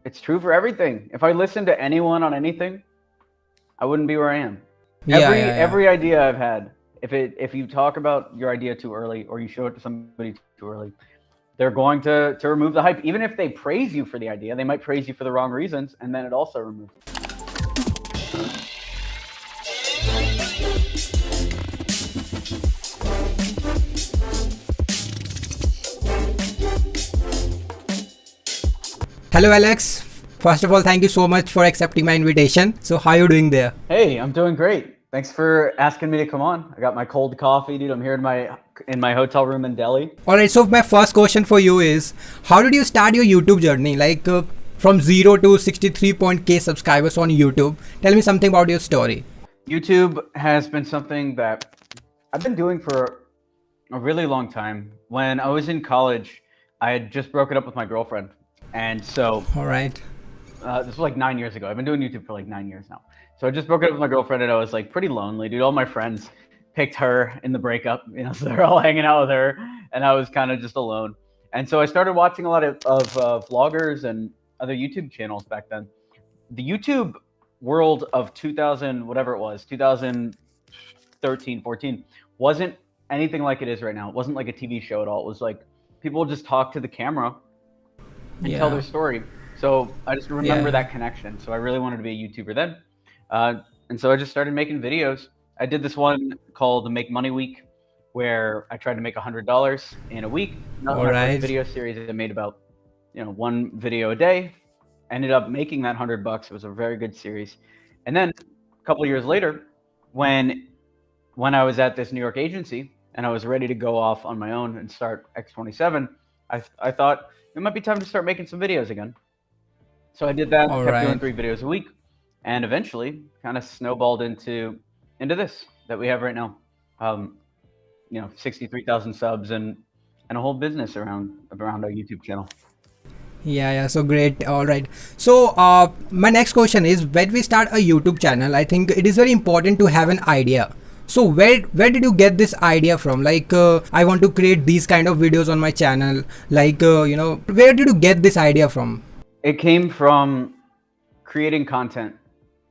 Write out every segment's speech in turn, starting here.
It's true for everything. If I listened to anyone on anything, I wouldn't be where I am. Yeah, yeah, yeah. Every idea I've had, if you talk about your idea too early or you show it to somebody too early, they're going to remove the hype. Even if they praise you for the idea, they might praise you for the wrong reasons, and then it also removes it. Hello, Alex. First of all, thank you so much for accepting my invitation. So, how are you doing there? Hey, I'm doing great. Thanks for asking me to come on. I got my cold coffee, dude. I'm here in my hotel room in Delhi. All right. So, my first question for you is, how did you start your YouTube journey? Like from zero to 63.k subscribers on YouTube. Tell me something about your story. YouTube has been something that I've been doing for a really long time. When I was in college, I had just broken up with my girlfriend. And so All right. this was like 9 years ago. I've been doing YouTube for like 9 years now. So I just broke up with my girlfriend and I was like pretty lonely, dude. All my friends picked her in the breakup, so they're all hanging out with her, and I was kind of just alone. And so I started watching a lot of vloggers and other YouTube channels back then. The YouTube world of 2000, whatever it was, 2013, 14, wasn't anything like it is right now. It wasn't like a TV show at all. It was like people would just talk to the camera and tell Yeah. their story. So I just remember Yeah. that connection. So I really wanted to be a YouTuber then. And so I just started making videos. I did this one called the Make Money Week, where I tried to make $100 in a week. That was All my first right. video series. I made about, one video a day. Ended up making that $100. It was a very good series. And then a couple of years later, when I was at this New York agency and I was ready to go off on my own and start X27, I thought it might be time to start making some videos again. So I did that, All kept doing right. 3 videos a week, and eventually kind of snowballed into this that we have right now. 63,000 subs and a whole business around our YouTube channel. Yeah, yeah. So great. All right. So, my next question is, when we start a YouTube channel, I think it is very important to have an idea. So, where did you get this idea from? Like, I want to create these kind of videos on my channel. Like, where did you get this idea from? It came from creating content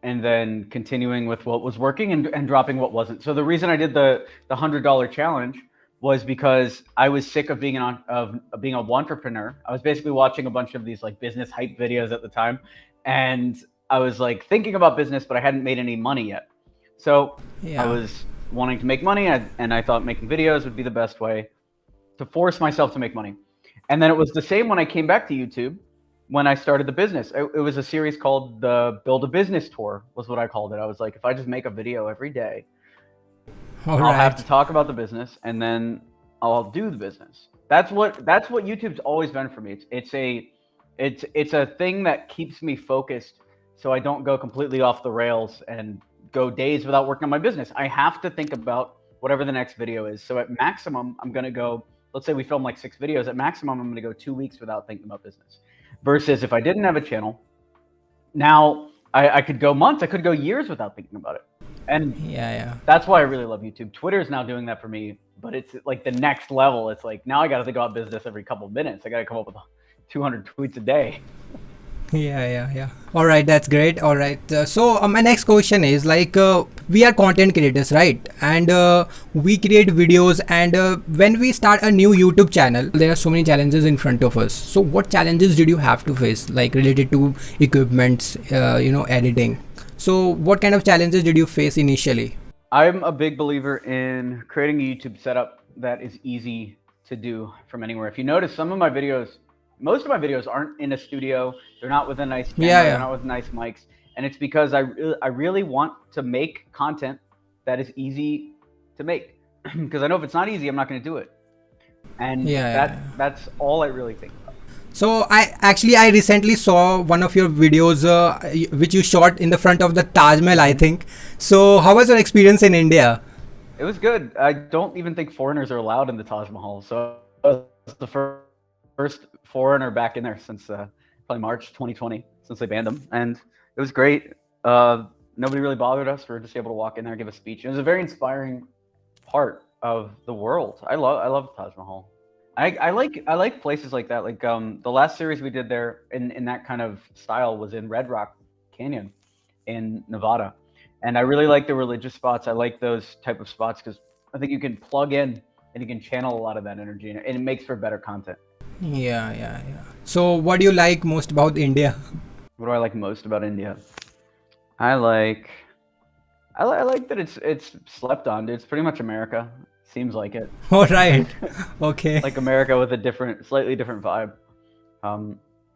and then continuing with what was working and dropping what wasn't. So the reason I did the $100 challenge was because I was sick of being of being a entrepreneur. I was basically watching a bunch of these like business hype videos at the time, and I was like thinking about business, but I hadn't made any money yet. So I Yeah. was wanting to make money, and I thought making videos would be the best way to force myself to make money. And then it was the same when I came back to YouTube when I started the business. It was a series called the Build a Business Tour, was what I called it. I was like, if I just make a video every day, All I'll have to right. talk about the business and then I'll do the business. That's what YouTube's always been for me. It's a thing that keeps me focused so I don't go completely off the rails and go days without working on my business. I have to think about whatever the next video is. So at maximum, I'm going to go, let's say we film like 6 videos. At maximum, I'm going to go 2 weeks without thinking about business. Versus if I didn't have a channel, now I could go months, I could go years without thinking about it. And Yeah, yeah. that's why I really love YouTube. Twitter is now doing that for me, but it's like the next level. It's like now I got to think about business every couple of minutes. I got to come up with 200 tweets a day. Yeah, yeah, yeah. All right, that's great. All right. So, my next question is like, we are content creators, right? And we create videos. And when we start a new YouTube channel, there are so many challenges in front of us. So, what challenges did you have to face, like related to equipments, editing? So, what kind of challenges did you face initially? I'm a big believer in creating a YouTube setup that is easy to do from anywhere. If you notice, most of my videos aren't in a studio. They're not with a nice Yeah, camera. They're yeah. not with nice mics. And it's because I really want to make content that is easy to make. Because I know if it's not easy, I'm not going to do it. And Yeah, yeah, yeah. that's all I really think about. So I recently saw one of your videos which you shot in the front of the Taj Mahal, I think. So how was your experience in India? It was good. I don't even think foreigners are allowed in the Taj Mahal. So I was the first foreigner back in there since probably March 2020, since they banned them. And it was great. Nobody really bothered us. We were just able to walk in there and give a speech. It was a very inspiring part of the world. I love Taj Mahal. I like places like that. Like the last series we did there in that kind of style was in Red Rock Canyon in Nevada, and I really like the religious spots. I like those type of spots because I think you can plug in and you can channel a lot of that energy, and it makes for better content. Yeah, yeah, yeah. So, what do you like most about India? What do I like most about India? I like I like that it's slept on, dude. It's pretty much America. Seems like it. All right. Okay. Like America with a different, slightly different vibe.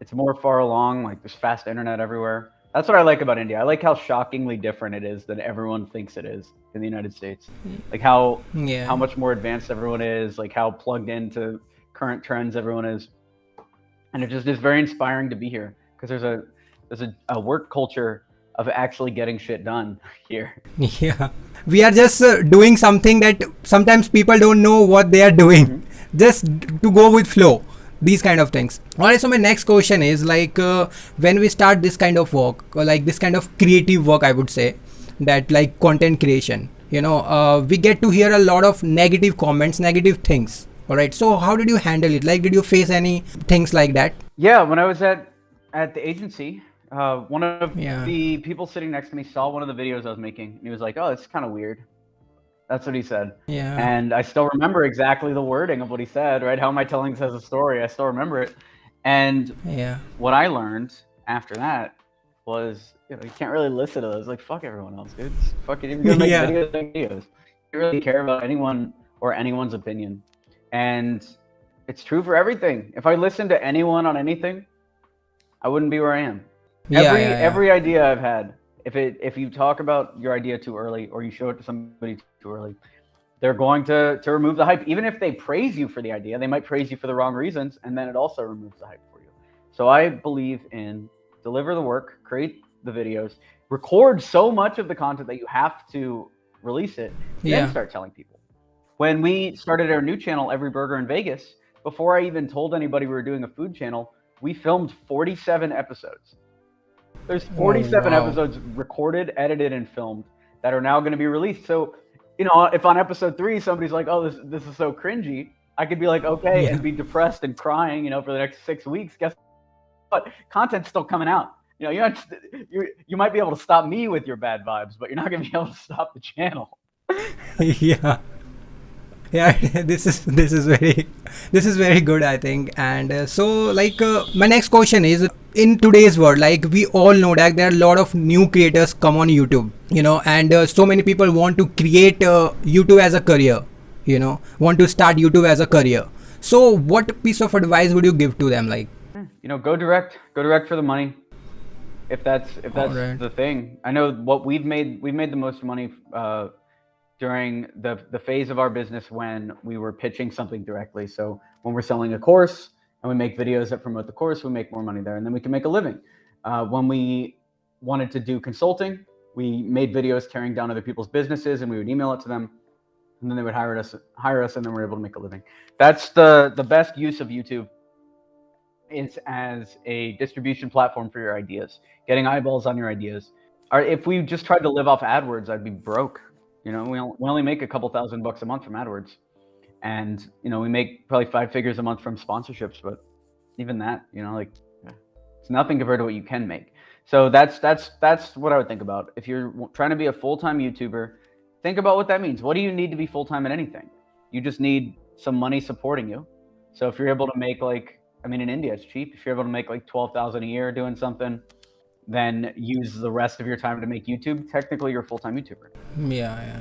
It's more far along. Like there's fast internet everywhere. That's what I like about India. I like how shockingly different it is than everyone thinks it is in the United States. Like how Yeah. much more advanced everyone is. Like how plugged into current trends everyone is, and it just is very inspiring to be here because there's a work culture of actually getting shit done here. Yeah. We are just doing something that sometimes people don't know what they are doing. Just to go with flow. These kind of things. Alright, so my next question is like when we start this kind of work, or like this kind of creative work, I would say, that like content creation, we get to hear a lot of negative comments, negative things. Alright, so how did you handle it? Like, did you face any things like that? Yeah, when I was at the agency, one of Yeah. the people sitting next to me saw one of the videos I was making, and he was like, "Oh, it's kind of weird." That's what he said. Yeah. And I still remember exactly the wording of what he said, right? How am I telling this as a story? I still remember it. And Yeah. what I learned after that was, you can't really listen to those. Like, fuck everyone else, dude. Just fucking, if you're gonna make Yeah. videos, make videos. You really care about anyone or anyone's opinion. And it's true for everything. If I listened to anyone on anything, I wouldn't be where I am. Yeah. Every Yeah. Yeah. every idea I've had, if you talk about your idea too early or you show it to somebody too early, they're going to remove the hype. Even if they praise you for the idea, they might praise you for the wrong reasons, and then it also removes the hype for you. So I believe in deliver the work, create the videos, record so much of the content that you have to release it, then Yeah. start telling people. When we started our new channel, Every Burger in Vegas, before I even told anybody we were doing a food channel, we filmed 47 episodes. There's 47 wow. episodes recorded, edited, and filmed that are now going to be released. So, if on episode 3 somebody's like, "Oh, this is so cringy," I could be like, "Okay," Yeah. and be depressed and crying, for the next 6 weeks. Guess what? Content's still coming out. You might be able to stop me with your bad vibes, but you're not going to be able to stop the channel. Yeah. Yeah. This is very good, I think. And so like my next question is, in today's world, like we all know that there are a lot of new creators come on YouTube, and so many people want to create YouTube as a career, want to start YouTube as a career. So what piece of advice would you give to them? Like, Go direct. Go direct for the money. If that's Alright. the thing. I know what we've made the most money during the phase of our business when we were pitching something directly. So when we're selling a course and we make videos that promote the course, we make more money there, and then we can make a living. When we wanted to do consulting, we made videos tearing down other people's businesses, and we would email it to them, and then they would hire us, and then we're able to make a living. That's the best use of YouTube, is as a distribution platform for your ideas, getting eyeballs on your ideas. Or if we just tried to live off AdWords, I'd be broke. We only make a couple $1,000 a month from AdWords, and we make probably 5 figures a month from sponsorships. But even that, it's nothing compared to what you can make. So that's what I would think about. If you're trying to be a full-time YouTuber, think about what that means. What do you need to be full-time at anything? You just need some money supporting you. So if you're able to make in India it's cheap. If you're able to make like 12,000 a year doing something, then use the rest of your time to make YouTube. Technically, you're a full-time YouTuber. yeah, yeah, yeah.